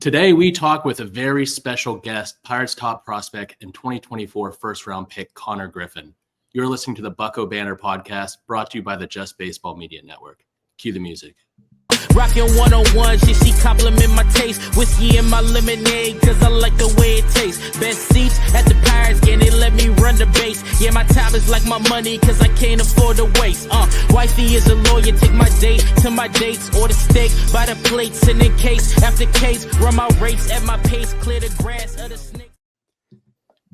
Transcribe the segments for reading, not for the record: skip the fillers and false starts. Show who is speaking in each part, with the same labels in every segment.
Speaker 1: Today, we talk with a very special guest, Pirates top prospect and 2024 first-round pick, Konnor Griffin. You're listening to the Bucko Banter podcast, brought to you by the Just Baseball Media Network. Cue the music.
Speaker 2: Rockin' 101s, yeah, she compliment my taste. Whiskey in my lemonade, cause I like the way it tastes. Best seats at the Pirates, yeah, they let me run the base. Yeah, my time is like my money, cause I can't afford to waste. Wifey is a lawyer, take my date to my dates. Order steak by the plate, send in case after case. Run my race at my pace, clear the grass of the snake.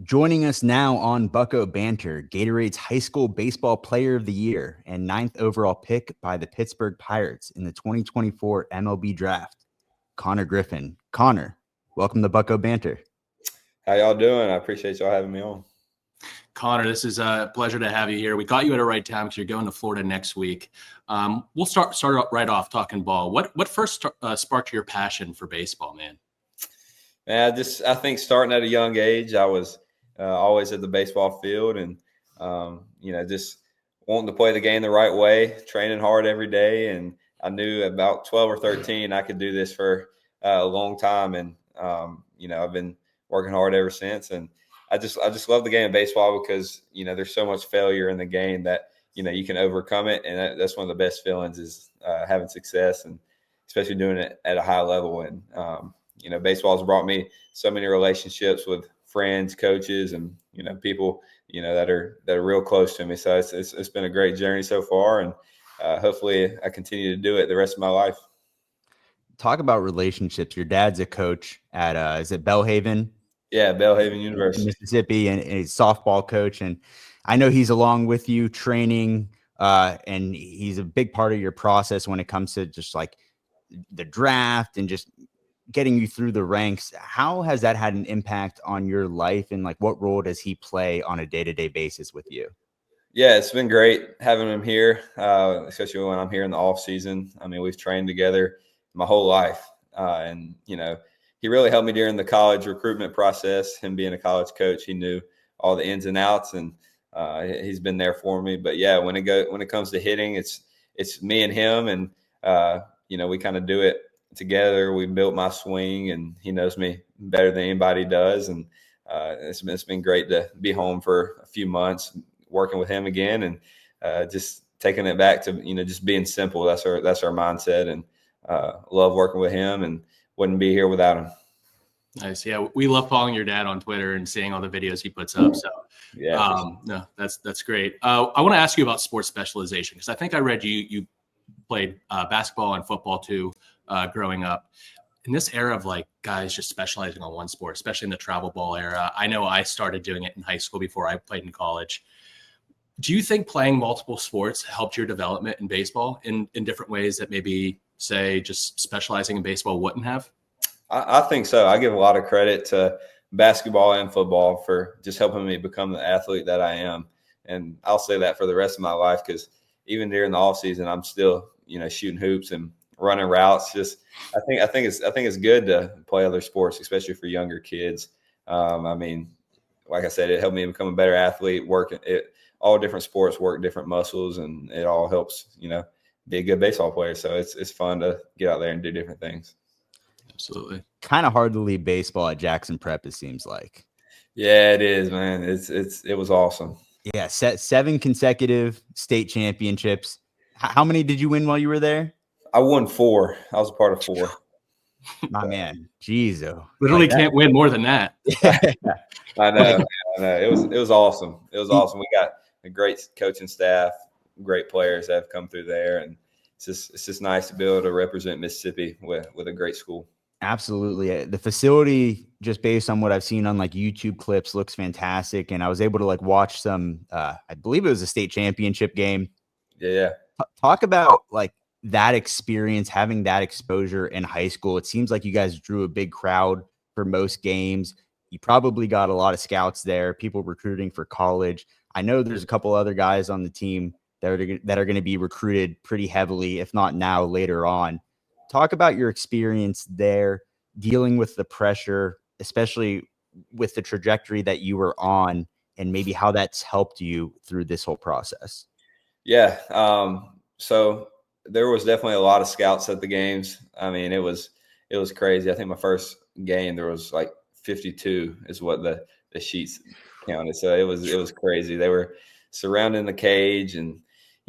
Speaker 3: Joining us now on Bucko Banter, Gatorade's High School Baseball Player of the Year and 9th overall pick by the Pittsburgh Pirates in the 2024 MLB Draft, Konnor Griffin. Konnor, welcome to Bucko Banter.
Speaker 4: How y'all doing? I appreciate y'all having me on.
Speaker 1: Konnor, this is a pleasure to have you here. We got you at a right time because you're going to Florida next week. We'll start right off talking ball. What first sparked your passion for baseball, man?
Speaker 4: I think starting at a young age, I was always at the baseball field and, just wanting to play the game the right way, training hard every day. And I knew about 12 or 13, I could do this for a long time. And, I've been working hard ever since. And I just love the game of baseball because, there's so much failure in the game that, you can overcome it. And that's one of the best feelings is having success and especially doing it at a high level. And, baseball has brought me so many relationships with friends, coaches, and people that are real close to me. So it's been a great journey so far, and hopefully I continue to do it the rest of my life.
Speaker 3: Talk about relationships. Your dad's a coach at is it Belhaven?
Speaker 4: Yeah, Belhaven University,
Speaker 3: Mississippi, and he's a softball coach. And I know he's along with you training, and he's a big part of your process when it comes to just like the draft and just getting you through the ranks. How has that had an impact on your life, and like what role does he play on a day-to-day basis with you?
Speaker 4: Yeah, it's been great having him here, especially when I'm here in the off season. I mean, we've trained together my whole life, and he really helped me during the college recruitment process. Him being a college coach, he knew all the ins and outs, and he's been there for me. But yeah, when it comes to hitting, it's me and him, and we kind of do it together. We built my swing, and he knows me better than anybody does. And it's been great to be home for a few months working with him again, and just taking it back to just being simple. That's our mindset, and love working with him, and wouldn't be here without him.
Speaker 1: Nice. Yeah, we love following your dad on Twitter and seeing all the videos he puts up. So
Speaker 4: yeah,
Speaker 1: no, that's great. I want to ask you about sports specialization because I think I read you played basketball and football too. Growing up in this era of like guys just specializing on one sport, especially in the travel ball era. I know I started doing it in high school before I played in college. Do you think playing multiple sports helped your development in baseball in different ways that maybe say just specializing in baseball wouldn't have?
Speaker 4: I think so. I give a lot of credit to basketball and football for just helping me become the athlete that I am. And I'll say that for the rest of my life, because even during the off season, I'm still, shooting hoops and running routes. Just I think it's good to play other sports, especially for younger kids. Like I said, it helped me become a better athlete. All different sports work different muscles, and it all helps be a good baseball player. So it's fun to get out there and do different things.
Speaker 1: Absolutely.
Speaker 3: Kind of hard to leave baseball at Jackson Prep, it seems like.
Speaker 4: Yeah, it is, man. It was awesome.
Speaker 3: Yeah, 7 consecutive state championships. How many did you win while you were there?
Speaker 4: I won 4. I was a part of 4.
Speaker 3: My man, jeez,
Speaker 1: literally can't win more than that.
Speaker 4: I know. It was awesome. It was awesome. We got a great coaching staff, great players that have come through there, and it's just nice to be able to represent Mississippi with a great school.
Speaker 3: Absolutely. The facility, just based on what I've seen on like YouTube clips, looks fantastic. And I was able to like watch some, I believe it was a state championship game.
Speaker 4: Yeah.
Speaker 3: Talk about like that experience, having that exposure in high school. It seems like you guys drew a big crowd for most games. You probably got a lot of scouts there, people recruiting for college. I know there's a couple other guys on the team that are going to be recruited pretty heavily, if not now, later on. Talk about your experience there, dealing with the pressure, especially with the trajectory that you were on, and maybe how that's helped you through this whole process.
Speaker 4: Yeah. So there was definitely a lot of scouts at the games. I mean, it was it was crazy. I think my first game there was like 52 is what the sheets counted. So it was crazy. They were surrounding the cage, and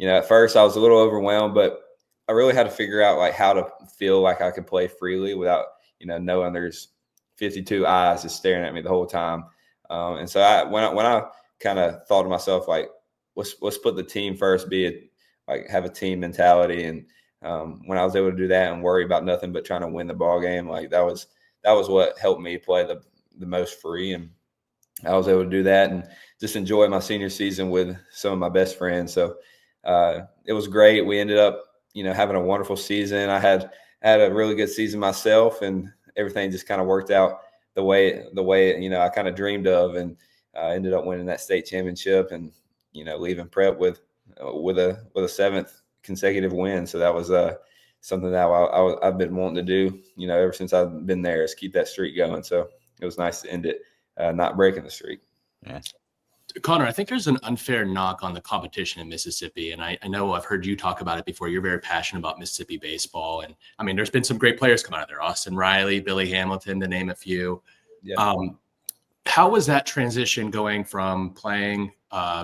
Speaker 4: at first I was a little overwhelmed, but I really had to figure out like how to feel like I could play freely without knowing there's 52 eyes just staring at me the whole time. And so when I kind of thought to myself like, let's put the team first, have a team mentality, and when I was able to do that and worry about nothing but trying to win the ball game, like that was what helped me play the most free. And I was able to do that and just enjoy my senior season with some of my best friends. So it was great. We ended up, having a wonderful season. I had a really good season myself, and everything just kind of worked out the way I kind of dreamed of, and ended up winning that state championship and leaving prep with a seventh consecutive win. So that was something that I've been wanting to do, ever since I've been there, is keep that streak going. So it was nice to end it, not breaking the streak.
Speaker 3: Yeah.
Speaker 1: Konnor, I think there's an unfair knock on the competition in Mississippi. And I know I've heard you talk about it before. You're very passionate about Mississippi baseball. And I mean, there's been some great players come out of there. Austin Riley, Billy Hamilton, to name a few.
Speaker 4: Yeah.
Speaker 1: How was that transition going from playing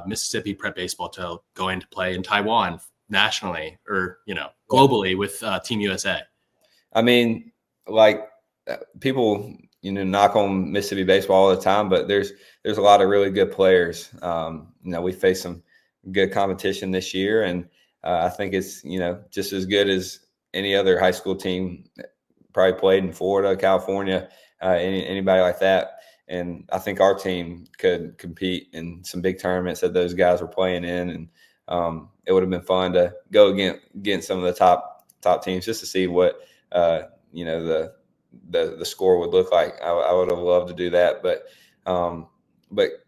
Speaker 1: Mississippi prep baseball to going to play in Taiwan nationally or, globally with Team USA? I
Speaker 4: mean, like people, knock on Mississippi baseball all the time, but there's a lot of really good players. We faced some good competition this year, and I think it's, just as good as any other high school team probably played in Florida, California, anybody like that. And I think our team could compete in some big tournaments that those guys were playing in. And it would have been fun to go against some of the top teams just to see what, the score would look like. I would have loved to do that. But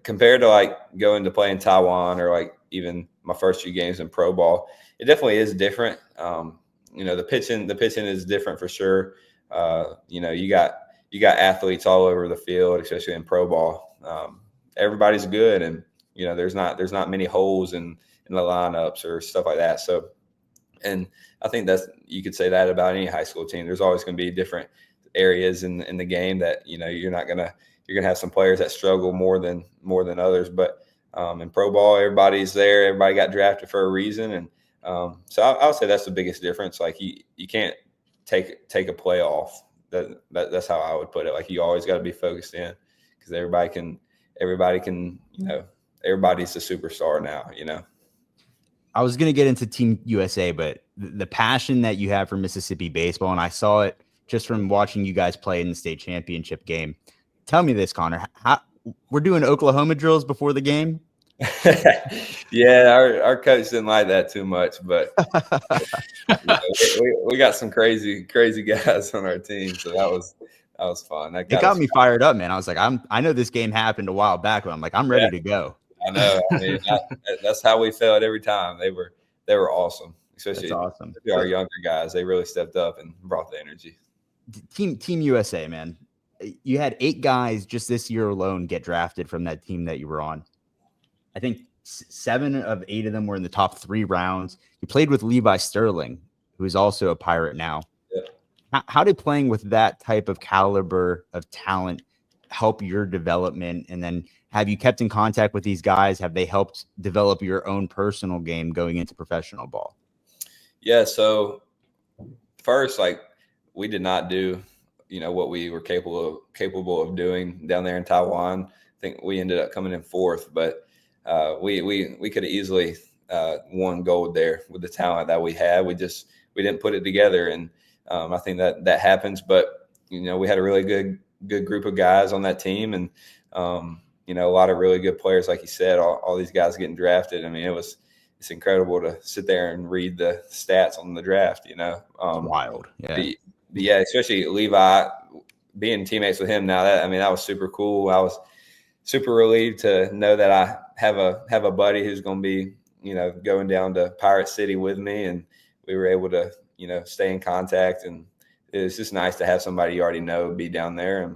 Speaker 4: compared to like going to play in Taiwan or like even my first few games in pro ball, it definitely is different. The pitching is different for sure. You got athletes all over the field, especially in pro ball. Everybody's good, and there's not many holes in the lineups or stuff like that. So, and I think you could say that about any high school team. There's always going to be different areas in the game that you're gonna have some players that struggle more than others. But in pro ball, everybody's there. Everybody got drafted for a reason, and so I would say that's the biggest difference. Like you can't take a play off. That's how I would put it. Like you always got to be focused in, because everybody can everybody's a superstar now.
Speaker 3: I was going to get into Team USA, but the passion that you have for Mississippi baseball, and I saw it just from watching you guys play in the state championship game. Tell me this, Konnor. We're doing Oklahoma drills before the game?
Speaker 4: Yeah, our coach didn't like that too much, but we got some crazy guys on our team, so that was fun. It
Speaker 3: got me fired up, man. I was like, I know this game happened a while back, but I'm like, I'm ready to go.
Speaker 4: I know. I mean, that's how we felt every time. They were awesome, especially our younger guys. They really stepped up and brought the energy.
Speaker 3: Team USA, man. You had 8 guys just this year alone get drafted from that team that you were on. I think 7 of 8 of them were in the top 3 rounds. You played with Levi Sterling, who is also a Pirate now. Yeah. How did playing with that type of caliber of talent help your development? And then have you kept in contact with these guys? Have they helped develop your own personal game going into professional ball?
Speaker 4: Yeah. So first, like, we did not do, what we were capable of doing down there in Taiwan. I think we ended up coming in 4th, but we could have easily won gold there with the talent that we had. We didn't put it together, and I think that happens. But we had a really good group of guys on that team, and a lot of really good players, like you said. All these guys getting drafted. I mean, it's incredible to sit there and read the stats on the draft.
Speaker 3: It's wild. Yeah.
Speaker 4: Yeah, especially Levi, being teammates with him now. That was super cool. I was super relieved to know that I have a buddy who's going to be, going down to Pirate City with me, and we were able to, stay in contact, and it's just nice to have somebody you already know be down there. And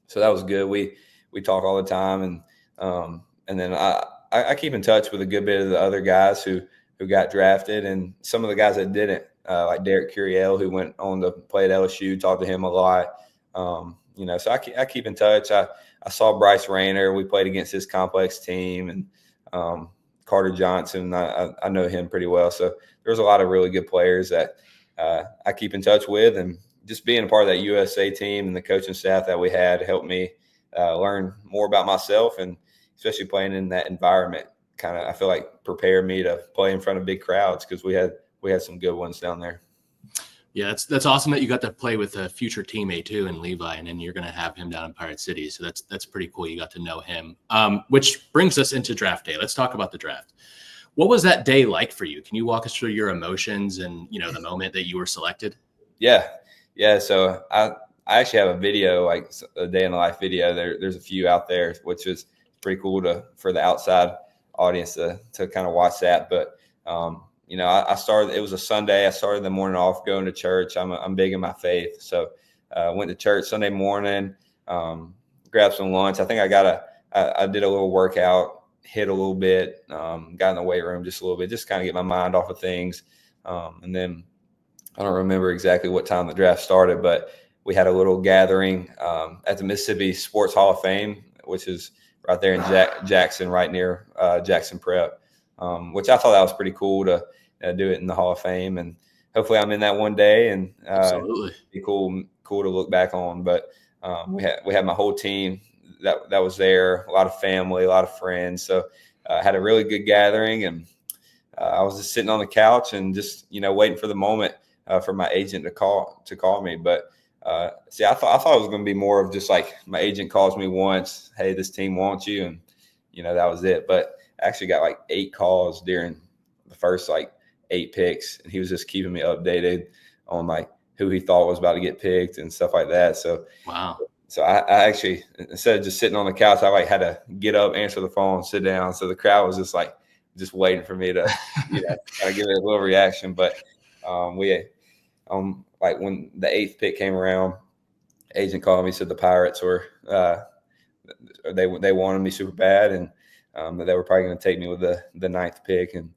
Speaker 4: so that was good. We talk all the time, and then I keep in touch with a good bit of the other guys who got drafted, and some of the guys that didn't. like Derek Curiel, who went on to play at LSU, talked to him a lot. So I keep in touch. I saw Bryce Rayner. We played against his complex team, and Carter Johnson. I know him pretty well. So there's a lot of really good players that I keep in touch with, and just being a part of that USA team and the coaching staff that we had helped me learn more about myself, and especially playing in that environment kind of, I feel like, prepared me to play in front of big crowds, because we had some good ones down there.
Speaker 1: Yeah, that's awesome that you got to play with a future teammate too in Levi, and then you're going to have him down in Pirate City. So that's pretty cool. You got to know him, which brings us into draft day. Let's talk about the draft. What was that day like for you? Can you walk us through your emotions and, the moment that you were selected?
Speaker 4: Yeah. So I actually have a video, like a day in the life video. There's a few out there, which is pretty cool for the outside audience to kind of watch that. But I started. It was a Sunday. I started the morning off going to church. I'm big in my faith, so went to church Sunday morning. Grabbed some lunch. I think I did a little workout, hit a little bit, got in the weight room just a little bit, just kind of get my mind off of things. And then I don't remember exactly what time the draft started, but we had a little gathering at the Mississippi Sports Hall of Fame, which is right there in Jackson, right near Jackson Prep, which I thought that was pretty cool to do it in the Hall of Fame. And hopefully I'm in that one day, and
Speaker 1: Absolutely.
Speaker 4: be cool to look back on. But we had my whole team that was there, a lot of family, a lot of friends. So had a really good gathering, and I was just sitting on the couch and just, waiting for the moment for my agent to call me. But I thought it was going to be more of just like my agent calls me once, hey, this team wants you, and that was it. But I actually got like 8 calls during the first 8 picks, and he was just keeping me updated on who he thought was about to get picked and stuff like that. So
Speaker 1: wow.
Speaker 4: So I actually, instead of just sitting on the couch, I had to get up, answer the phone, sit down. So the crowd was just waiting for me to kind of give it a little reaction. But when the 8th pick came around, agent called me, said the Pirates were they wanted me super bad, and that they were probably going to take me with the 9th pick. And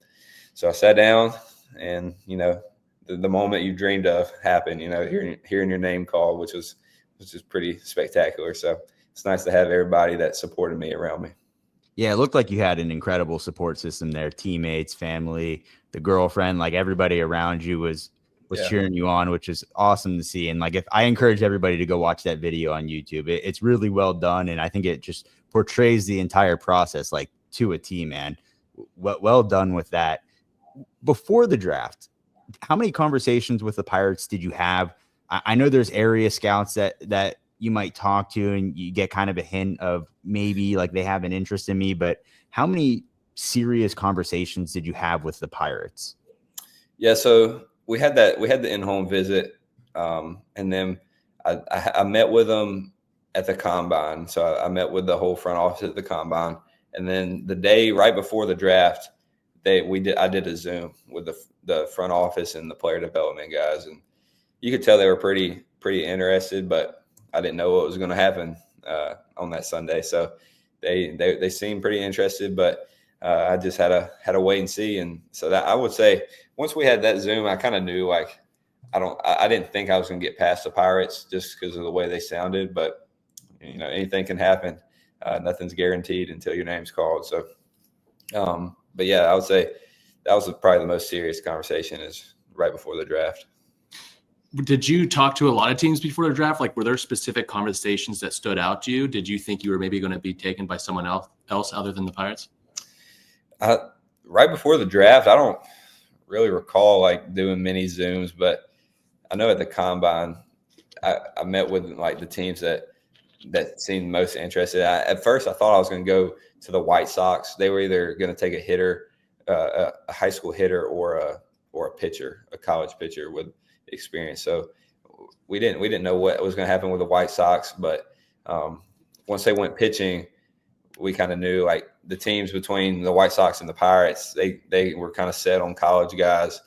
Speaker 4: so I sat down, and the moment you dreamed of happened. Hearing your name called, which is pretty spectacular. So it's nice to have everybody that supported me around me.
Speaker 3: Yeah, it looked like you had an incredible support system there. Teammates, family, the girlfriend, everybody around you was cheering you on, which is awesome to see. And if I encourage everybody to go watch that video on YouTube, it's really well done. And I think it just portrays the entire process to a T, man. Well done with that. Before the draft, how many conversations with the Pirates did you have? I know there's area scouts that you might talk to, and you get kind of a hint of maybe they have an interest in me, but how many serious conversations did you have with the Pirates?
Speaker 4: Yeah. So we had the in-home visit. And then I met with them at the combine. So I met with the whole front office at the combine. And then the day right before the draft, I did a Zoom with the front office and the player development guys. And you could tell they were pretty interested, but I didn't know what was going to happen on that Sunday. So they seemed pretty interested, but I just had to wait and see. And so that, I would say, once we had that Zoom, I kind of knew I didn't think I was going to get past the Pirates just because of the way they sounded, but anything can happen. Nothing's guaranteed until your name's called. So, but yeah, I would say that was probably the most serious conversation is right before the draft.
Speaker 1: Did you talk to a lot of teams before the draft? Were there specific conversations that stood out to you? Did you think you were maybe going to be taken by someone else other than the Pirates?
Speaker 4: Right before the draft, I don't really recall doing many Zooms, but I know at the combine, I met with the teams that seemed most interested. At first, I thought I was going to go to the White Sox. They were either going to take a hitter, a high school hitter, or a pitcher, a college pitcher with experience. So we didn't know what was going to happen with the White Sox, but once they went pitching, we kind of knew the teams between the White Sox and the Pirates, they were kind of set on college guys.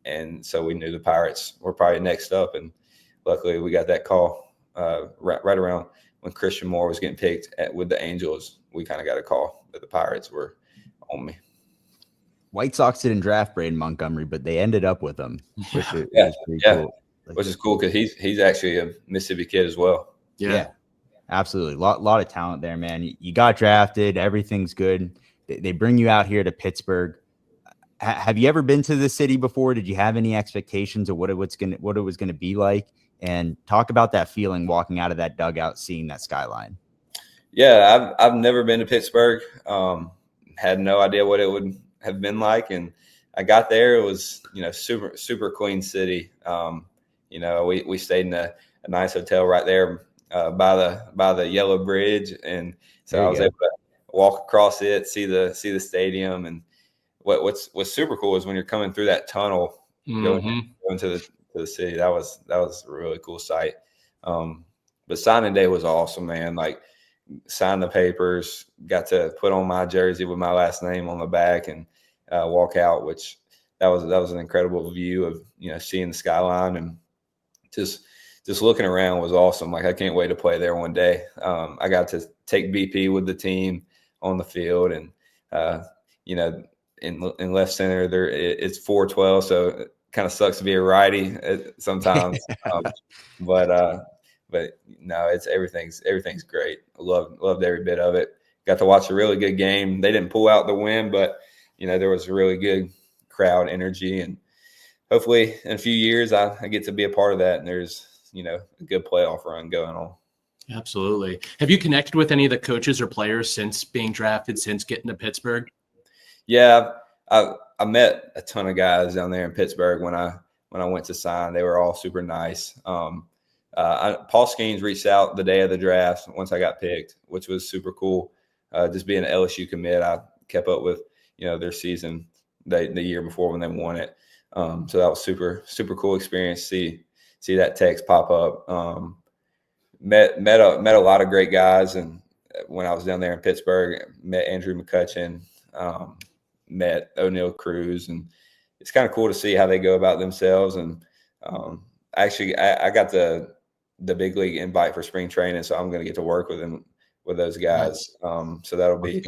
Speaker 4: And so we knew the Pirates were probably next up. And luckily we got that call right around when Christian Moore was getting picked with the Angels. We kind of got a call that the Pirates were on me.
Speaker 3: White Sox didn't draft Braden Montgomery, but they ended up with him, which
Speaker 4: Yeah,
Speaker 3: is pretty
Speaker 4: yeah,
Speaker 3: cool. Like,
Speaker 4: which is cool because he's actually a Mississippi kid as well.
Speaker 3: yeah, absolutely. Lot of talent there, man. You got drafted. Everything's good. They bring you out here to Pittsburgh. Have you ever been to the city before? Did you have any expectations of what it was going to be like? And talk about that feeling walking out of that dugout, seeing that skyline.
Speaker 4: Yeah, I've never been to Pittsburgh. Had no idea what it would have been like, and I got there. It was super clean city. We stayed in a nice hotel right there by the Yellow Bridge, and so I was able to walk across it, see the stadium, and what's super cool is when you're coming through that tunnel going to the city. That was a really cool sight. But signing day was awesome, man. Like, signed the papers, got to put on my jersey with my last name on the back and walk out, which that was an incredible view of seeing the skyline, and just looking around was awesome. Like, I can't wait to play there one day. I got to take BP with the team on the field, and in left center there it's 4-12, so it kind of sucks to be a righty sometimes. But no, it's everything's great. I loved every bit of it. Got to watch a really good game. They didn't pull out the win, but there was really good crowd energy, and hopefully in a few years I get to be a part of that, and there's a good playoff run going on.
Speaker 1: Absolutely. Have you connected with any of the coaches or players since being drafted, since getting to Pittsburgh?
Speaker 4: Yeah, I met a ton of guys down there in Pittsburgh when I went to sign. They were all super nice. Paul Skeens reached out the day of the draft once I got picked, which was super cool. Just being an LSU commit, I kept up with their season the year before when they won it. So that was super cool experience. See that text pop up. Met a lot of great guys, and when I was down there in Pittsburgh, met Andrew McCutcheon, met O'Neal Cruz, and it's kind of cool to see how they go about themselves. And actually, I got the big league invite for spring training, so I'm going to get to work with those guys. So that'll be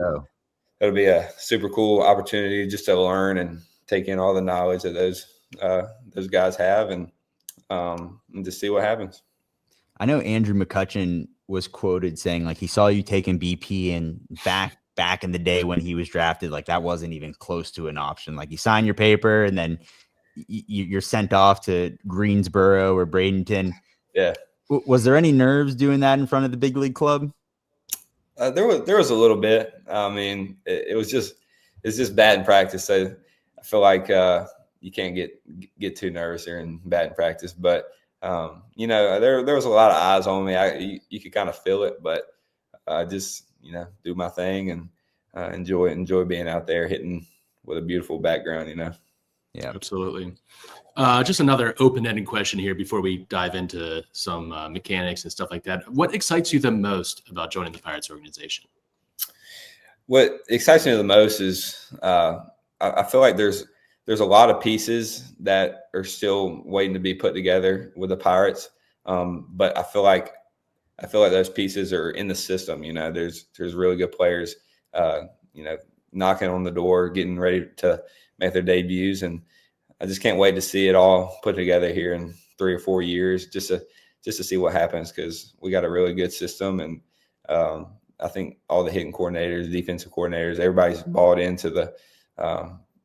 Speaker 4: a super cool opportunity just to learn and take in all the knowledge that those guys have, and just see what happens.
Speaker 3: I know Andrew McCutcheon was quoted saying, like, he saw you taking BP, and back in the day when he was drafted, like, that wasn't even close to an option. Like, you sign your paper and then you're sent off to Greensboro or Bradenton.
Speaker 4: Yeah.
Speaker 3: Was there any nerves doing that in front of the big league club?
Speaker 4: There was a little bit. I mean, it's just batting practice. So I feel like you can't get too nervous here in batting practice. But there was a lot of eyes on me. You could kind of feel it, but I just do my thing and enjoy being out there hitting with a beautiful background.
Speaker 1: Yeah, absolutely. Just another open-ended question here before we dive into some mechanics and stuff like that. What excites you the most about joining the Pirates organization?
Speaker 4: What excites me the most is I feel like there's a lot of pieces that are still waiting to be put together with the Pirates. But I feel like those pieces are in the system. There's really good players, knocking on the door, getting ready to make their debuts, and I just can't wait to see it all put together here in 3 or 4 years, just to see what happens, because we got a really good system, and I think all the hitting coordinators, defensive coordinators, everybody's bought into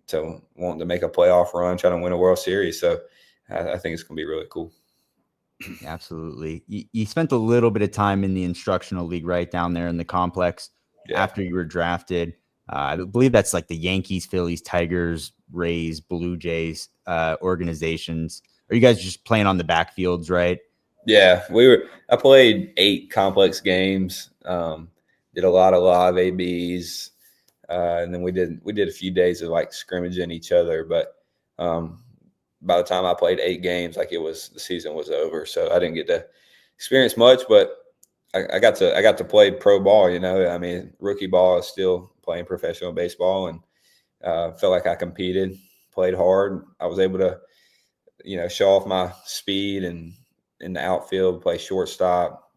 Speaker 4: to wanting to make a playoff run, trying to win a World Series. So I think it's going to be really cool.
Speaker 3: Absolutely. You spent a little bit of time in the instructional league right down there in the complex after you were drafted. I believe that's like the Yankees, Phillies, Tigers, Rays, Blue Jays organizations. Are you guys just playing on the backfields, right?
Speaker 4: Yeah, I played 8 complex games, did a lot of live ABs, and then we did a few days of like scrimmaging each other. But by the time I played 8 games, like, the season was over, so I didn't get to experience much. But I got to play pro ball. I mean, rookie ball is still playing professional baseball, and felt like I competed, played hard. I was able to, show off my speed, and in the outfield, play shortstop,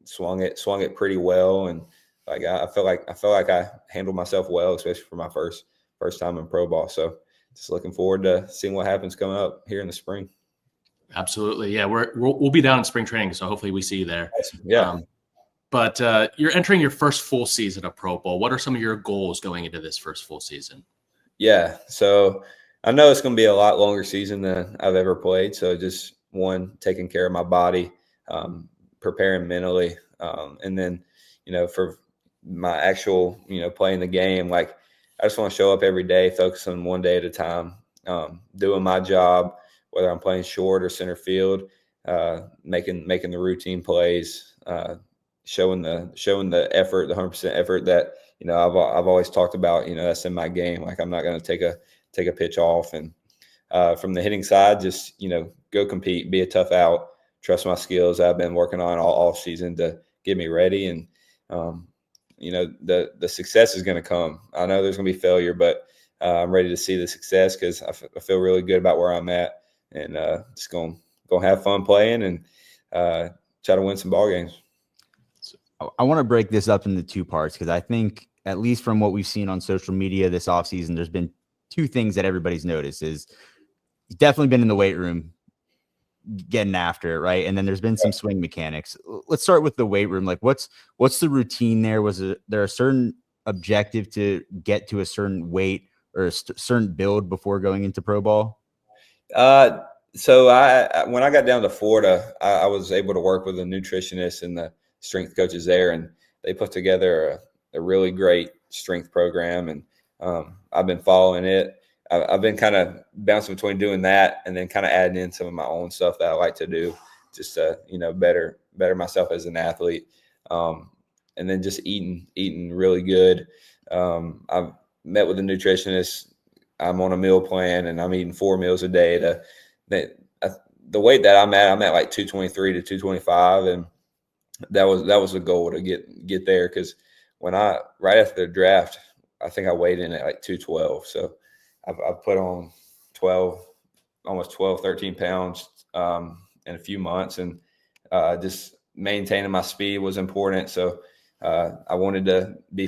Speaker 4: swung it pretty well, and like I felt like I handled myself well, especially for my first first time in pro ball. So just looking forward to seeing what happens coming up here in the spring.
Speaker 1: Absolutely. Yeah, we'll be down in spring training, so hopefully we see you there.
Speaker 4: Awesome. Yeah.
Speaker 1: But you're entering your first full season of pro ball. What are some of your goals going into this first full season?
Speaker 4: Yeah. So I know it's going to be a lot longer season than I've ever played. So just one, taking care of my body, preparing mentally. And then, for my actual, playing the game, like I just want to show up every day, focus on one day at a time, doing my job, whether I'm playing short or center field, making the routine plays, showing the effort, the 100% effort that, I've always talked about, that's in my game. Like I'm not going to take a pitch off. And from the hitting side, just, go compete, be a tough out, trust my skills I've been working on all season to get me ready. And, the success is going to come. I know there's going to be failure, but I'm ready to see the success because I feel really good about where I'm at, and just going to have fun playing and try to win some ball games.
Speaker 3: I want to break this up into two parts because I think, at least from what we've seen on social media this offseason, there's been two things that everybody's noticed. Is you've definitely been in the weight room getting after it, right? And then there's been some swing mechanics. Let's start with the weight room. Like what's the routine there? Was there a certain objective to get to a certain weight or a certain build before going into pro ball?
Speaker 4: So when I got down to Florida, I was able to work with a nutritionist and the strength coaches there, and they put together a really great strength program, and I've been following it. I've been kind of bouncing between doing that and then kind of adding in some of my own stuff that I like to do, just to better myself as an athlete, and then just eating really good. I've met with a nutritionist. I'm on a meal plan, and I'm eating 4 meals a day. The weight that I'm at like 223 to 225, and that was the goal to get there. Because right after the draft, I think I weighed in at like 212. So I've put on almost 12, 13 pounds in a few months, and just maintaining my speed was important. So I wanted to be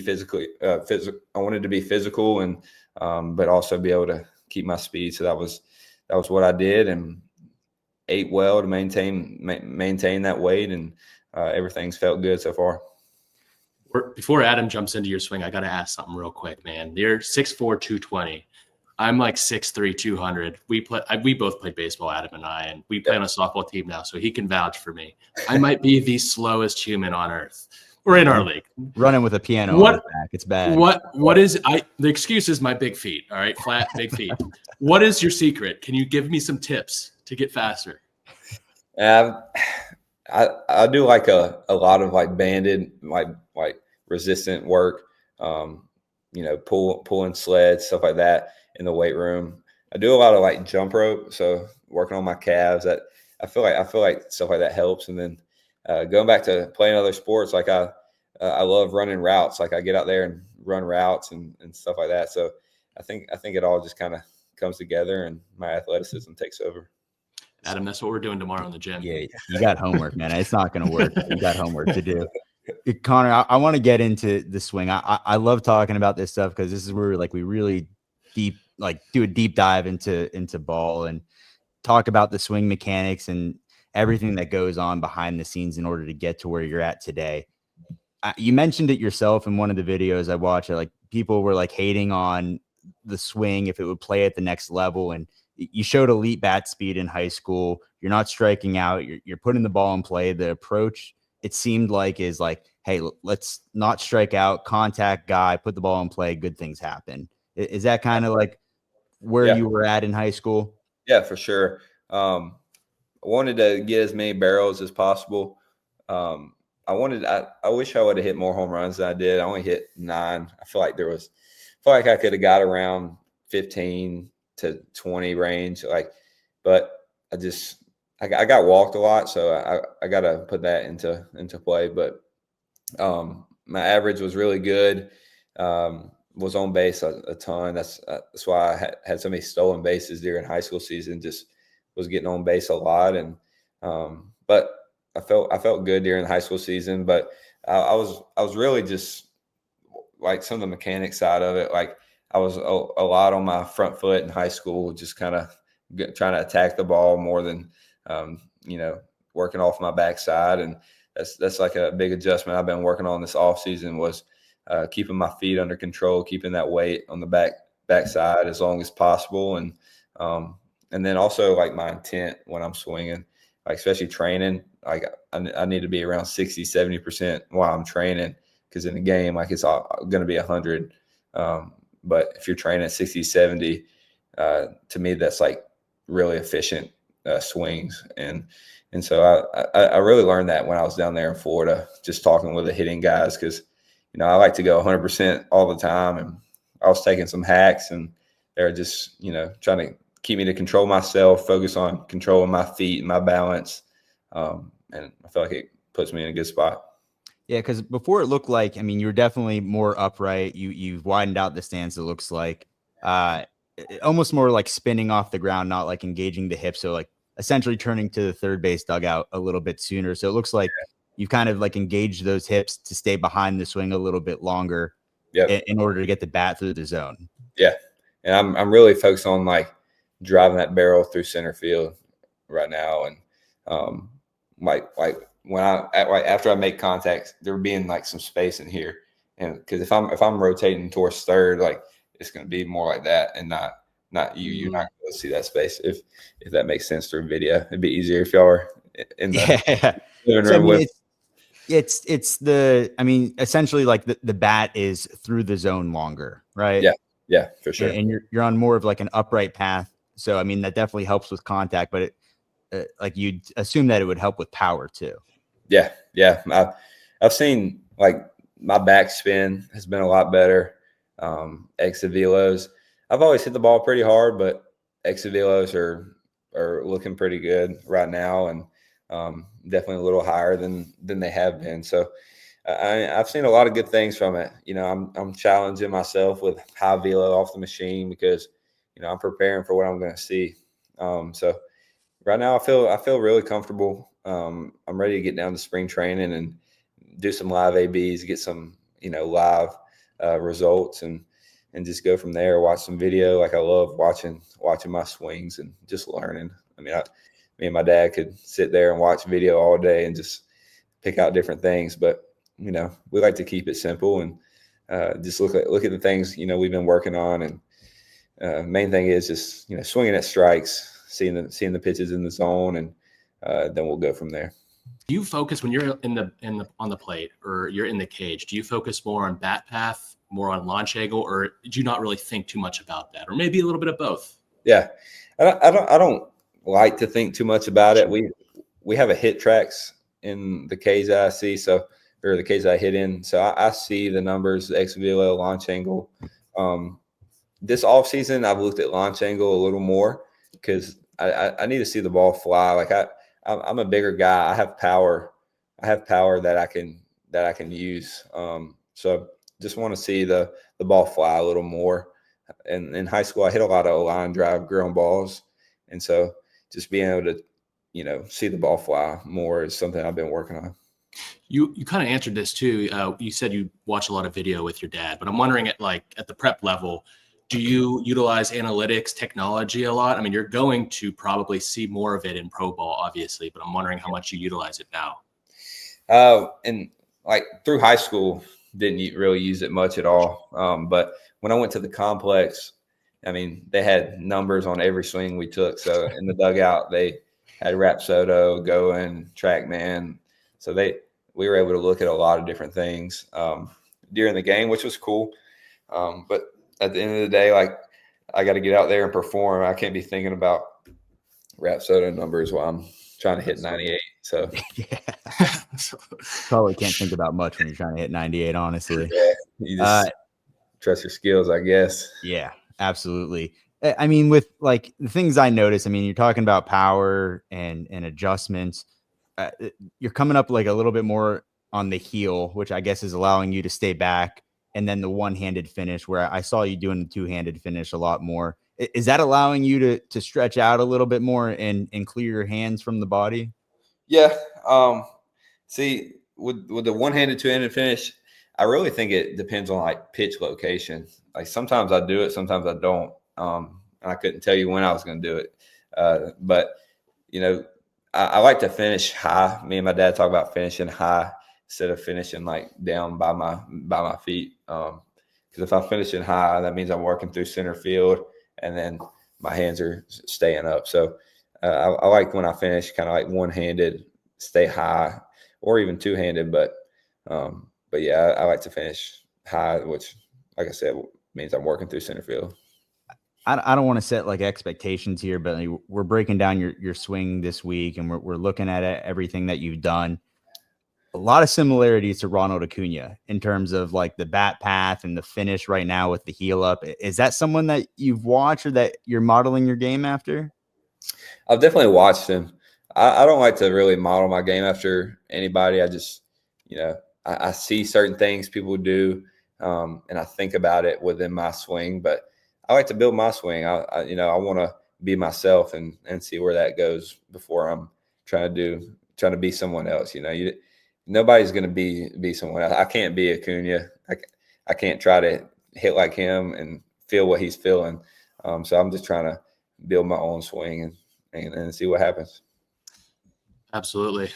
Speaker 4: I wanted to be physical, and but also be able to keep my speed. So that was what I did, and ate well to maintain that weight, and everything's felt good so far.
Speaker 1: Before Adam jumps into your swing, I got to ask something real quick, man. You're 6'4", 220. I'm like 6'3", 200. We both played baseball, Adam and I, and we play on a softball team now, so he can vouch for me. I might be the slowest human on earth. We're in our league.
Speaker 3: Running with a piano on his back. It's bad.
Speaker 1: The excuse is my big feet. All right. Flat, big feet. What is your secret? Can you give me some tips to get faster?
Speaker 4: I do like a lot of like banded, like resistant work, pulling sleds, stuff like that in the weight room. I do a lot of like jump rope. So working on my calves, that I feel like stuff like that helps. And then going back to playing other sports, like I love running routes. Like I get out there and run routes and stuff like that. So I think it all just kind of comes together, and my athleticism takes over.
Speaker 1: Adam, that's what we're doing tomorrow in the gym.
Speaker 3: Yeah, you got homework, man. It's not going to work. You got homework to do. Konnor, I want to get into the swing. I love talking about this stuff because this is where we really do a deep dive into ball and talk about the swing mechanics and everything that goes on behind the scenes in order to get to where you're at today. You mentioned it yourself in one of the videos I watched. Like people were like hating on the swing if it would play at the next level, and you showed elite bat speed in high school. You're not striking out. You're putting the ball in play. The approach, it seemed like, is like, hey, let's not strike out, contact guy, put the ball in play, good things happen. Is that kind of like where you were at in high school? Yeah,
Speaker 4: for sure. I wanted to get as many barrels as possible. I wish I would have hit more home runs than I did. I only hit 9. I feel like I could have got around 15 to 20 range. But I got walked a lot, so I got to put that into play. But my average was really good. Was on base a ton. That's why I had so many stolen bases during high school season. Just was getting on base a lot, and but I felt good during the high school season. But I was really just like some of the mechanics side of it. Like I was a lot on my front foot in high school, just kind of trying to attack the ball more than, working off my backside. And that's like a big adjustment I've been working on this off season was keeping my feet under control, keeping that weight on the backside as long as possible. And then also like my intent when I'm swinging, like especially training, like I need to be around 60, 70% while I'm training. Cause in the game, like it's going to be 100. But if you're training at 60, 70, to me, that's like really efficient swings. And so I really learned that when I was down there in Florida, just talking with the hitting guys, because, I like to go 100% all the time. And I was taking some hacks and they're just, trying to keep me to control myself, focus on controlling my feet and my balance. And I feel like it puts me in a good spot.
Speaker 3: Yeah, because before it looked like, you were definitely more upright. You've widened out the stance, it looks like. Almost more like spinning off the ground, not like engaging the hips. So like essentially turning to the third base dugout a little bit sooner. So it looks like you've kind of like engaged those hips to stay behind the swing a little bit longer in order to get the bat through the zone.
Speaker 4: Yeah. And I'm really focused on like driving that barrel through center field right now. And like when after I make contact, there being like some space in here. And because if I'm rotating towards third, like it's going to be more like that and not you. You're not going to see that space if that makes sense through video. It'd be easier if y'all were in the living room with.
Speaker 3: It's essentially like the bat is through the zone longer, right?
Speaker 4: Yeah, for sure.
Speaker 3: And you're on more of like an upright path. So, that definitely helps with contact, but like you'd assume that it would help with power too. Yeah.
Speaker 4: I've seen like my backspin has been a lot better. Exit velos. I've always hit the ball pretty hard, but exit velos are looking pretty good right now, and definitely a little higher than they have been. So I've seen a lot of good things from it. I'm challenging myself with high velo off the machine because I'm preparing for what I'm going to see. So right now I feel really comfortable. I'm ready to get down to spring training and do some live ABs, get some live results, and just go from there. Watch some video. Like I love watching my swings and just learning. Me and my dad could sit there and watch video all day and just pick out different things, but we like to keep it simple and just look at the things we've been working on. And main thing is just swinging at strikes, seeing the pitches in the zone, and then we'll go from there.
Speaker 1: Do you focus when you're on the plate or you're in the cage? Do you focus more on bat path, more on launch angle, or do you not really think too much about that, or maybe a little bit of both?
Speaker 4: Yeah, I don't like to think too much about it. We have a hit tracks in the cage that I see, or the cage that I hit in, so I see the numbers, the exit velo, launch angle. This off season, I've looked at launch angle a little more because I need to see the ball fly. Like I'm a bigger guy. I have power that I can use. So just want to see the ball fly a little more. And in high school, I hit a lot of line drive ground balls, and so just being able to see the ball fly more is something I've been working on.
Speaker 1: You kind of answered this too. You said you watch a lot of video with your dad, but I'm wondering at the prep level, do you utilize analytics technology a lot? You're going to probably see more of it in pro ball, obviously, but I'm wondering how much you utilize it now.
Speaker 4: And like through high school, didn't really use it much at all. But when I went to the complex, they had numbers on every swing we took. So in the dugout, they had Rapsodo going, TrackMan. So we were able to look at a lot of different things during the game, which was cool. But at the end of the day, like I got to get out there and perform. I can't be thinking about Rapsodo numbers while I'm trying to hit 98. So
Speaker 3: probably can't think about much when you're trying to hit 98, honestly.
Speaker 4: Yeah, you just trust your skills, I guess.
Speaker 3: Yeah, absolutely. With like the things I notice, you're talking about power and adjustments. You're coming up like a little bit more on the heel, which I guess is allowing you to stay back. And then the one-handed finish, where I saw you doing the two-handed finish a lot more. Is that allowing you to stretch out a little bit more and clear your hands from the body?
Speaker 4: Yeah. See, with the one-handed, two-handed finish, I really think it depends on like pitch location. Like sometimes I do it, sometimes I don't. And I couldn't tell you when I was going to do it. But you know, I like to finish high. Me and my dad talk about finishing high instead of finishing like down by my feet. Because if I'm finishing high, that means I'm working through center field, and then my hands are staying up. So I like when I finish kind of like one-handed, stay high, or even two-handed. But yeah, I like to finish high, which, like I said, means I'm working through center field.
Speaker 3: I don't want to set like expectations here, but like, we're breaking down your swing this week, and we're looking at everything that you've done. A lot of similarities to Ronald Acuna in terms of like the bat path and the finish right now with the heel up. Is that someone that you've watched or that you're modeling your game after?
Speaker 4: I've definitely watched him. I don't like to really model my game after anybody. I just, I see certain things people do, and I think about it within my swing, but I like to build my swing. I want to be myself and see where that goes before I'm trying to be someone else. Nobody's going to be someone else. I can't be Acuna. I can't try to hit like him and feel what he's feeling. So I'm just trying to build my own swing and see what happens.
Speaker 1: Absolutely.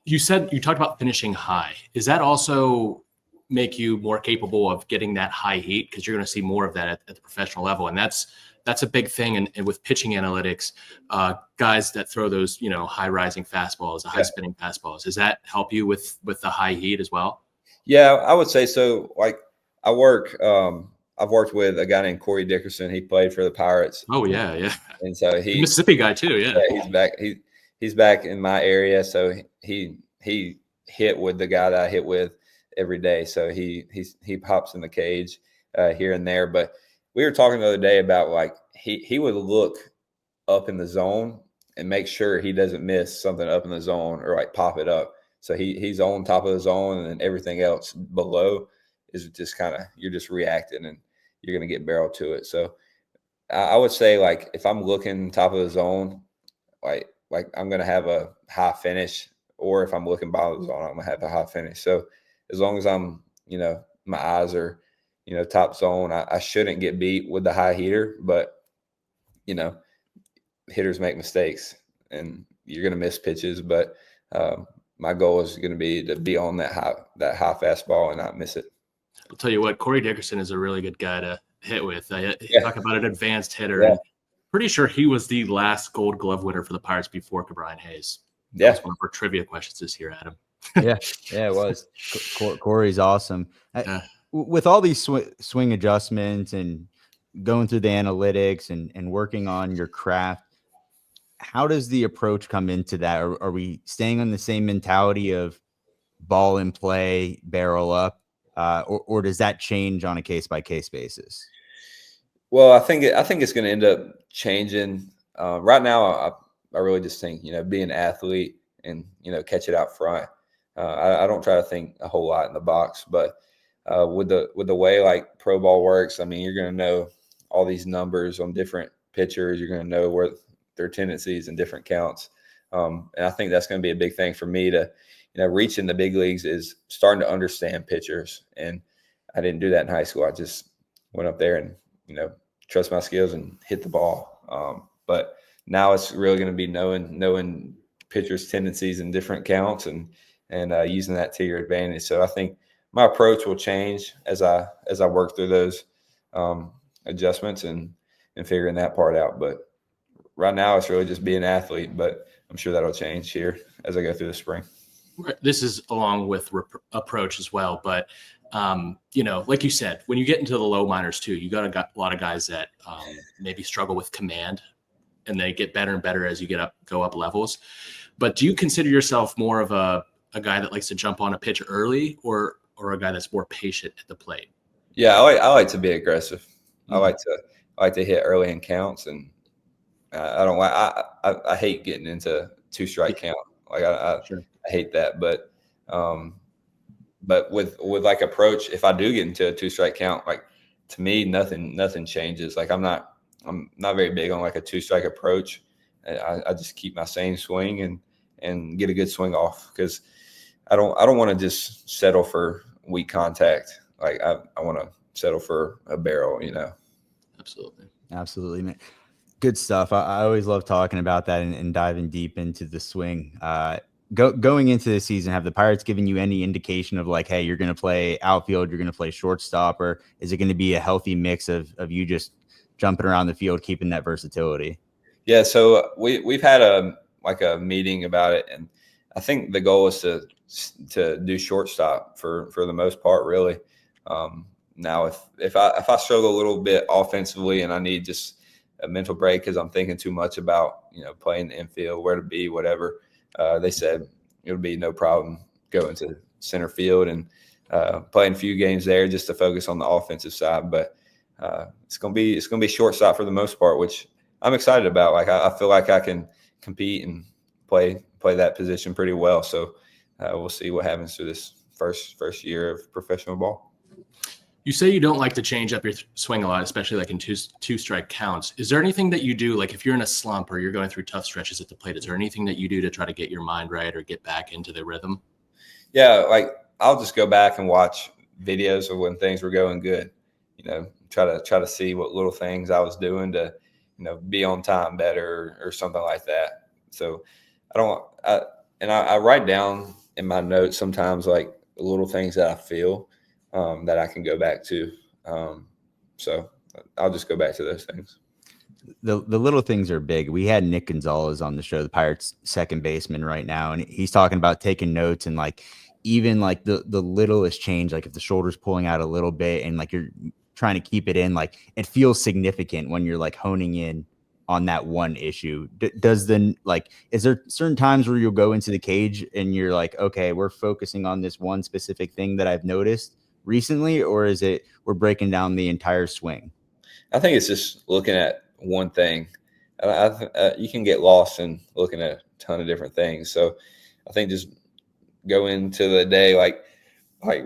Speaker 1: You talked about finishing high. Is that also make you more capable of getting that high heat? Because you're going to see more of that at the professional level. And that's a big thing. And with pitching analytics, guys that throw those, high rising fastballs, the high spinning fastballs, does that help you with the high heat as well?
Speaker 4: Yeah, I would say so. Like I've worked with a guy named Konnor Griffin. He played for the Pirates.
Speaker 1: Oh yeah. Yeah.
Speaker 4: And so
Speaker 1: he's Mississippi guy too. Yeah.
Speaker 4: He's back. He's back in my area. So he hit with the guy that I hit with every day. So he pops in the cage here and there. But we were talking the other day about like he would look up in the zone and make sure he doesn't miss something up in the zone or like pop it up. So he's on top of the zone, and then everything else below is just kind of, you're just reacting and you're going to get barreled to it. So I would say like if I'm looking top of the zone, like I'm going to have a high finish, or if I'm looking bottom of the zone, I'm going to have a high finish. So as long as I'm, my eyes are, top zone, I shouldn't get beat with the high heater, but, hitters make mistakes and you're going to miss pitches. But my goal is going to be on that high fastball and not miss it.
Speaker 1: I'll tell you what, Konnor Griffin is a really good guy to hit with. Talk about an advanced hitter.
Speaker 4: Yeah.
Speaker 1: And pretty sure he was the last Gold Glove winner for the Pirates before Brian Hayes.
Speaker 4: Yeah.
Speaker 1: That's one of our trivia questions this year, Adam.
Speaker 3: Yeah, it was. Corey's awesome. With all these swing adjustments and going through the analytics and working on your craft, how does the approach come into that? Are we staying on the same mentality of ball in play, barrel up, or does that change on a case-by-case basis?
Speaker 4: Well, I think it's going to end up changing. Right now, I really just think, be an athlete and, catch it out front. I don't try to think a whole lot in the box, but with the way like pro ball works, I mean, you're going to know all these numbers on different pitchers. You're going to know where their tendencies and different counts. And I think that's going to be a big thing for me to, reaching the big leagues is starting to understand pitchers. And I didn't do that in high school. I just went up there and, trust my skills and hit the ball. But now it's really going to be knowing pitchers' tendencies and different counts and using that to your advantage. So I think my approach will change as I work through those adjustments and figuring that part out. But right now it's really just being an athlete, but I'm sure that'll change here as I go through the spring.
Speaker 1: This is along with approach as well. But, like you said, when you get into the low minors too, you got a lot of guys that maybe struggle with command, and they get better and better as you go up levels. But do you consider yourself more of a guy that likes to jump on a pitch early, or a guy that's more patient at the plate?
Speaker 4: Yeah, I like to be aggressive. Mm-hmm. I like to hit early in counts, and I hate getting into 2-strike count. Like I hate that. But with like approach, if I do get into a 2-strike count, like to me, nothing changes. Like I'm not very big on like a 2-strike approach. I just keep my same swing and get a good swing off, because I don't want to just settle for weak contact. Like I want to settle for a barrel,
Speaker 3: Absolutely, man. Good stuff. I always love talking about that and diving deep into the swing. Going into the season, have the Pirates given you any indication of like, hey, you're going to play outfield, you're going to play shortstop, or is it going to be a healthy mix of you just jumping around the field, keeping that versatility?
Speaker 4: Yeah, so we've had a meeting about it, and I think the goal is to do shortstop for the most part, really. Now, if I struggle a little bit offensively and I need just a mental break because I'm thinking too much about playing the infield, where to be, whatever, they said it would be no problem going to center field and playing a few games there just to focus on the offensive side. But it's gonna be shortstop for the most part, which I'm excited about. Like I feel like I can compete and play that position pretty well. So we'll see what happens through this first year of professional ball.
Speaker 1: You say you don't like to change up your swing a lot, especially like in two strike counts. Is there anything that you do, like if you're in a slump or you're going through tough stretches at the plate, is there anything that you do to try to get your mind right or get back into the rhythm?
Speaker 4: Yeah, like I'll just go back and watch videos of when things were going good. Try to see what little things I was doing to, be on time better or something like that. So I write down in my notes sometimes like little things that I feel that I can go back to. So I'll just go back to those things.
Speaker 3: The little things are big. We had Nick Gonzalez on the show, the Pirates second baseman right now, and he's talking about taking notes and like even like the littlest change, like if the shoulder's pulling out a little bit and like you're trying to keep it in, like it feels significant when you're like honing in on that one issue. Is there certain times where you'll go into the cage and you're like, okay, we're focusing on this one specific thing that I've noticed recently, or is it we're breaking down the entire swing?
Speaker 4: I think it's just looking at one thing. You can get lost in looking at a ton of different things. So I think just go into the day like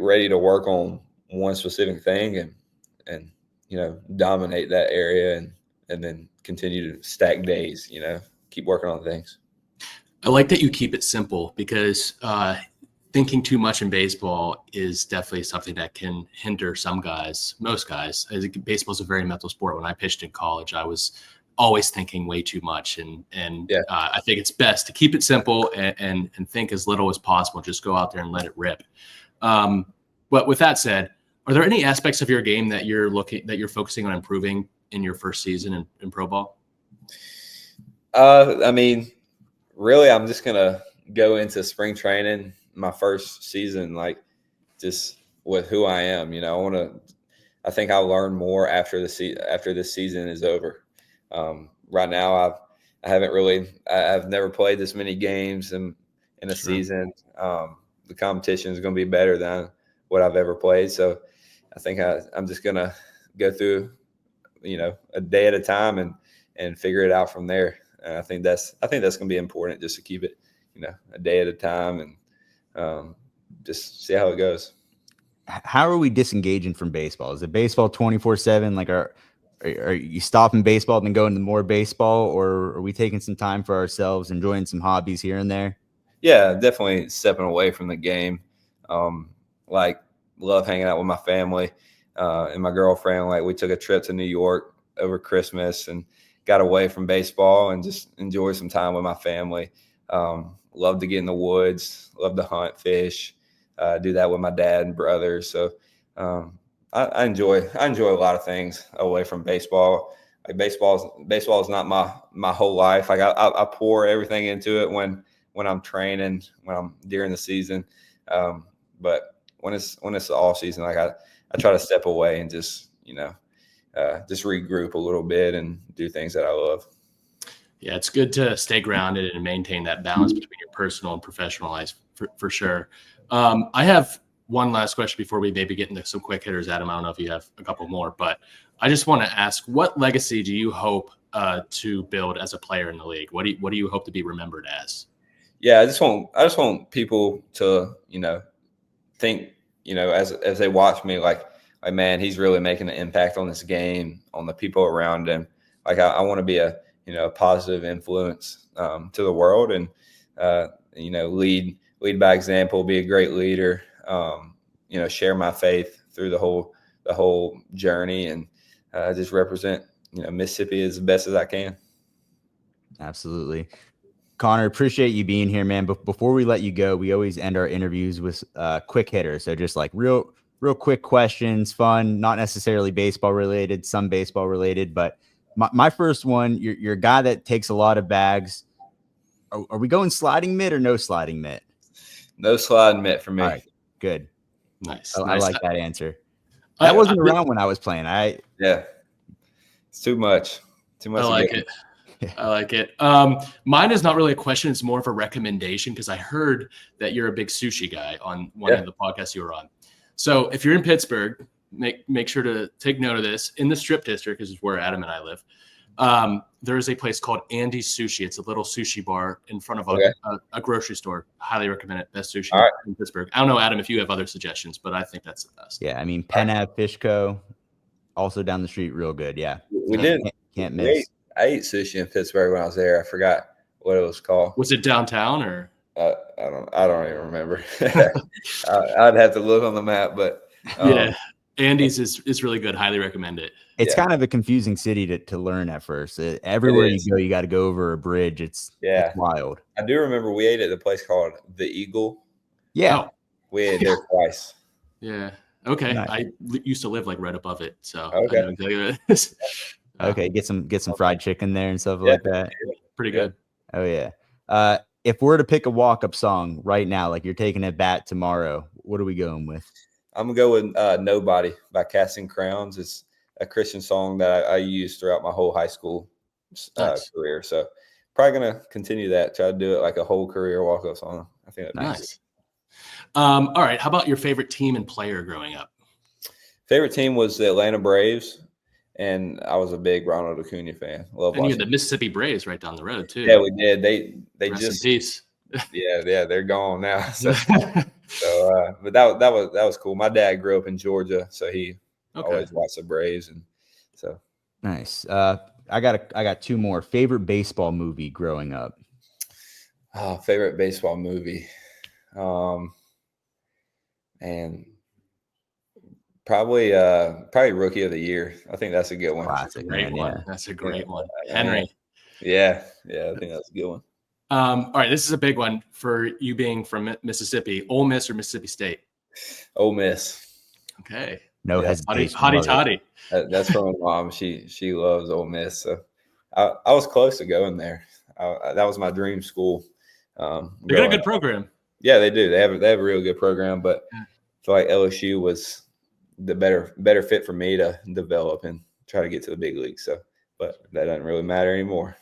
Speaker 4: ready to work on one specific thing and dominate that area and then continue to stack days, keep working on things.
Speaker 1: I like that you keep it simple because thinking too much in baseball is definitely something that can hinder most guys. Baseball is a very mental sport. When I pitched in college, I was always thinking way too much. I think it's best to keep it simple and think as little as possible. Just go out there and let it rip. But with that said, are there any aspects of your game that you're focusing on improving in your first season in pro ball?
Speaker 4: I mean, really, I'm just going to go into spring training, my first season, like just with who I am. I think I'll learn more after this season is over. Right now, I've never played this many games in a season. The competition is going to be better than what I've ever played. So I think I'm just going to go through, a day at a time and figure it out from there. And I think that's going to be important just to keep it, a day at a time and just see how it goes.
Speaker 3: How are we disengaging from baseball? Is it baseball 24/7? Like, are you stopping baseball and then going to more baseball, or are we taking some time for ourselves, enjoying some hobbies here and there?
Speaker 4: Yeah, definitely stepping away from the game. Love hanging out with my family and my girlfriend. Like we took a trip to New York over Christmas and got away from baseball and just enjoyed some time with my family. Love to get in the woods, love to hunt, fish, do that with my dad and brothers. So I enjoy a lot of things away from baseball. Like baseball is not my whole life. Like I pour everything into it when I'm training, when I'm during the season. But when it's the off season, like I try to step away and just regroup a little bit and do things that I love.
Speaker 1: Yeah, it's good to stay grounded and maintain that balance between your personal and professional life for sure. I have one last question before we maybe get into some quick hitters, Adam. I don't know if you have a couple more, but I just want to ask, what legacy do you hope to build as a player in the league? What do you hope to be remembered as?
Speaker 4: Yeah, I just want people to, think, as they watch me, like, man, he's really making an impact on this game, on the people around him. Like I want to be a positive influence to the world and, lead by example, be a great leader, share my faith through the whole journey, and just represent Mississippi as best as I can.
Speaker 3: Absolutely. Konnor, appreciate you being here, man. But before we let you go, we always end our interviews with quick hitters. So just like real quick questions, fun, not necessarily baseball related, some baseball related. But my first one, you're a guy that takes a lot of bags. Are we going sliding mitt or no sliding mitt?
Speaker 4: No sliding mitt for me.
Speaker 3: All right, good.
Speaker 1: Nice.
Speaker 3: I like that answer.
Speaker 1: I
Speaker 3: That wasn't around when I was playing.
Speaker 4: Yeah, it's too much.
Speaker 1: I like it. I like it. Mine is not really a question. It's more of a recommendation, because I heard that you're a big sushi guy on one of the podcasts you were on. So if you're in Pittsburgh, make sure to take note of this. In the Strip District, this is where Adam and I live, there is a place called Andy's Sushi. It's a little sushi bar in front of a grocery store. Highly recommend it. Best sushi in Pittsburgh. I don't know, Adam, if you have other suggestions, but I think that's the best.
Speaker 3: Yeah, I mean, Penn Ave Fish Co. also down the street, real good. Yeah,
Speaker 4: we
Speaker 3: can't miss.
Speaker 4: I ate sushi in Pittsburgh when I was there. I forgot what it was called.
Speaker 1: Was it downtown or?
Speaker 4: I don't even remember. I'd have to look on the map, but
Speaker 3: Um,
Speaker 1: Andy's is really good. Highly recommend it.
Speaker 3: It's kind of a confusing city to learn at first. Everywhere you go, you got to go over a bridge. It's wild.
Speaker 4: I do remember we ate at a place called The Eagle.
Speaker 3: Yeah.
Speaker 1: Oh.
Speaker 4: We ate there twice.
Speaker 1: Yeah. Okay.
Speaker 3: Nice.
Speaker 1: I used to live like right above it, so
Speaker 4: Okay.
Speaker 1: I know exactly what it is.
Speaker 3: Okay, get some fried chicken there and stuff like that.
Speaker 1: Pretty good.
Speaker 3: Oh yeah. If we're to pick a walk-up song right now, like you're taking it bat tomorrow, what are we going with?
Speaker 4: I'm gonna go with "Nobody" by Casting Crowns. It's a Christian song that I used throughout my whole high school career. So probably gonna continue that. Try to do it like a whole career walk-up song. I think that's
Speaker 1: nice. All right. How about your favorite team and player growing up?
Speaker 4: Favorite team was the Atlanta Braves, and I was a big Ronald Acuna fan. Love
Speaker 1: And you
Speaker 4: watching.
Speaker 1: had the Mississippi Braves right down the road too.
Speaker 4: Yeah, we did. They
Speaker 1: Rest
Speaker 4: just
Speaker 1: in peace.
Speaker 4: yeah, they're gone now. But that was cool. My dad grew up in Georgia, so he always watched the Braves, and so
Speaker 3: Nice. I got two more. Favorite baseball movie growing up?
Speaker 4: Favorite baseball movie, and probably Rookie of the Year. I think that's a good one.
Speaker 3: Classic,
Speaker 1: Great
Speaker 3: man,
Speaker 1: one.
Speaker 3: yeah.
Speaker 1: That's a great one. Henry.
Speaker 4: Yeah, I think that's a good one.
Speaker 1: All right, this is a big one for you being from Mississippi. Ole Miss or Mississippi State?
Speaker 4: Ole Miss.
Speaker 1: Okay.
Speaker 3: No
Speaker 4: Yeah.
Speaker 3: hesitation.
Speaker 1: Hotty
Speaker 3: Love it.
Speaker 1: toddy.
Speaker 4: That's from my mom. She loves Ole Miss. So I was close to going there. That was my dream school.
Speaker 1: They got a
Speaker 4: growing
Speaker 1: good
Speaker 4: up.
Speaker 1: program.
Speaker 4: Yeah, they do. They have a real good program, but I feel like LSU was the better fit for me to develop and try to get to the big league. So, but that doesn't really matter anymore.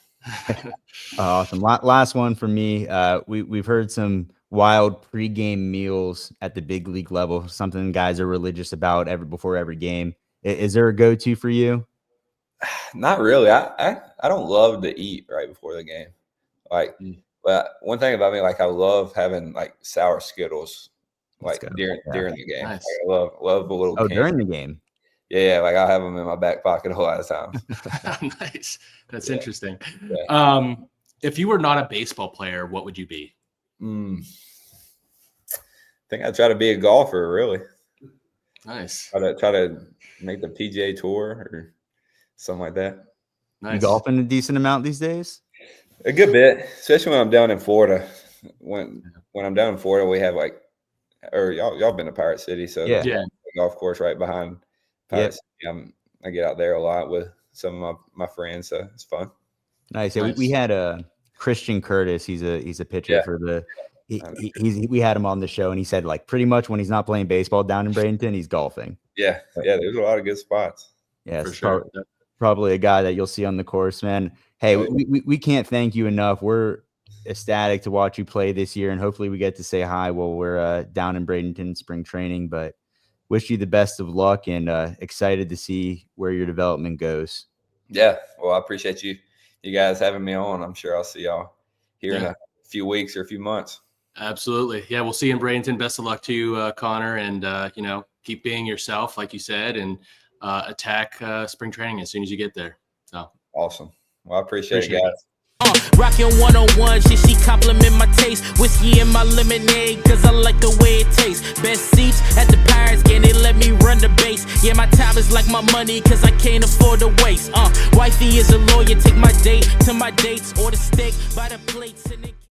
Speaker 3: Awesome. Last one for me. We've heard some wild pregame meals at the big league level. Something guys are religious about before every game. Is there a go-to for you?
Speaker 4: Not really. I don't love to eat right before the game. Like, but one thing about me, like I love having like sour Skittles, like during the game.
Speaker 1: Nice.
Speaker 4: Like, I love a little. Candy.
Speaker 3: During the game.
Speaker 4: Yeah, like I'll have them in my back pocket a lot of times.
Speaker 1: Nice. That's interesting.
Speaker 4: Yeah.
Speaker 1: If you were not a baseball player, what would you be?
Speaker 4: I think I'd try to be a golfer, really.
Speaker 1: Nice.
Speaker 4: Try to make the PGA Tour or something like that.
Speaker 1: Nice.
Speaker 3: You golfing a decent amount these days?
Speaker 4: A good bit, especially when I'm down in Florida. When I'm down in Florida, we have y'all been to Pirate City, so
Speaker 1: Yeah.
Speaker 4: the golf course right behind Pirate City. I get out there a lot with some of my friends, so it's fun.
Speaker 3: Nice. Yeah, we had a Christian Curtis. He's a pitcher for the. We had him on the show, and he said like pretty much when he's not playing baseball down in Bradenton, he's golfing.
Speaker 4: Yeah. There's a lot of good spots.
Speaker 3: Yeah,
Speaker 1: For sure.
Speaker 3: Probably a guy that you'll see on the course, man. Hey, we can't thank you enough. We're ecstatic to watch you play this year, and hopefully we get to say hi while we're down in Bradenton spring training. But wish you the best of luck, and excited to see where your development goes.
Speaker 4: Yeah, well, I appreciate you guys having me on. I'm sure I'll see y'all here in a few weeks or a few months.
Speaker 1: Absolutely. Yeah, we'll see you in Bradenton. Best of luck to you, Konnor, and keep being yourself, like you said, and attack spring training as soon as you get there. So
Speaker 4: awesome. Well, I appreciate it, guys.
Speaker 2: Rockin' 101s, yeah, she compliment my taste. Whiskey in my lemonade, cause I like the way it tastes. Best seats at the Pirates game, they let me run the base. Yeah, my time is like my money, cause I can't afford to waste. Wifey is a lawyer, take my date to my dates, or the steak by the plates. And